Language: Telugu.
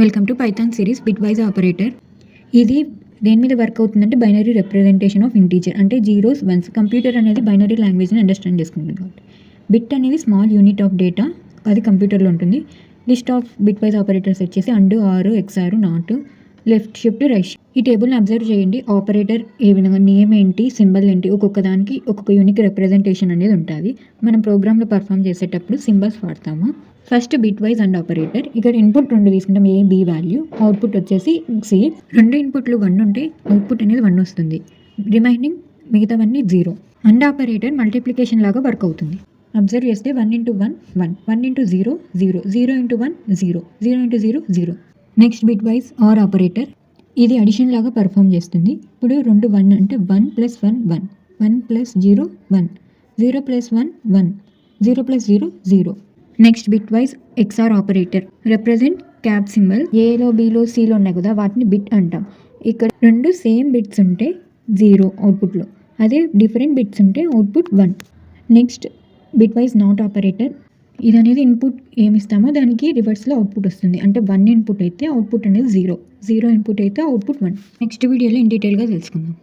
Welcome to Python series bitwise operator. ఇది దేని మీద వర్క్ అవుతుందంటే బైనరీ రిప్రజెంటేషన్ ఆఫ్ ఇంటీజర్, అంటే జీరోస్ వన్స్. కంప్యూటర్ అనేది బైనరీ లాంగ్వేజ్ని అండర్స్టాండ్ చేసుకుంటుంది కాబట్టి బిట్ అనేది స్మాల్ యూనిట్ ఆఫ్ డేటా, అది కంప్యూటర్లో ఉంటుంది. లిస్ట్ ఆఫ్ బిట్వైజ్ ఆపరేటర్స్ వచ్చేసి అండు, ఆరు, XR, not, left shift, right shift. ఈ టేబుల్ని అబ్జర్వ్ చేయండి. ఆపరేటర్ ఏ విధంగా, నేమ్ ఏంటి, సింబల్ ఏంటి, ఒక్కొక్క దానికి ఒక్కొక్క యూనిక్ రిప్రజెంటేషన్ అనేది ఉంటుంది. మనం ప్రోగ్రామ్లో పర్ఫామ్ చేసేటప్పుడు సింబల్స్ వాడతాము. First bit wise and operator. ఇక్కడ ఇన్పుట్ రెండు తీసుకుంటాం, ఏ బి వాల్యూ. అవుట్పుట్ వచ్చేసి సి. రెండు ఇన్పుట్లు 1 ఉంటే అవుట్పుట్ అనేది 1 వస్తుంది. రిమైనింగ్ మిగతావన్నీ 0. అండ్ ఆపరేటర్ మల్టిప్లికేషన్ లాగా వర్క్ అవుతుంది. అబ్జర్వ్ చేస్తే 1 × 1 1, 1 × 0 0, 0 × 1 0, 0 × 0 0. Next bit wise or operator. ఇది అడిషన్ లాగా పర్ఫామ్ చేస్తుంది. ఇప్పుడు 2 1 అంటే 1 + 1 1, 1 + 0 1, 0 + 1 1, 0 + 0 0. Next bit wise XR operator. Represent cap symbol. ఏలో, బీలో, సిలో ఉన్నాయి కదా, వాటిని బిట్ అంటాం. ఇక్కడ రెండు సేమ్ బిట్స్ ఉంటే 0 అవుట్పుట్లో, అదే డిఫరెంట్ బిట్స్ ఉంటే output 1. Next bit wise not operator. ఇది అనేది ఇన్పుట్ ఏమి ఇస్తామో దానికి రివర్స్లో అవుట్పుట్ వస్తుంది. అంటే 1 ఇన్పుట్ అయితే అవుట్పుట్ అనేది 0, 0 ఇన్పుట్ అయితే అవుట్పుట్ 1. నెక్స్ట్ వీడియోలో ఇన్ డీటెయిల్గా తెలుసుకుందాం.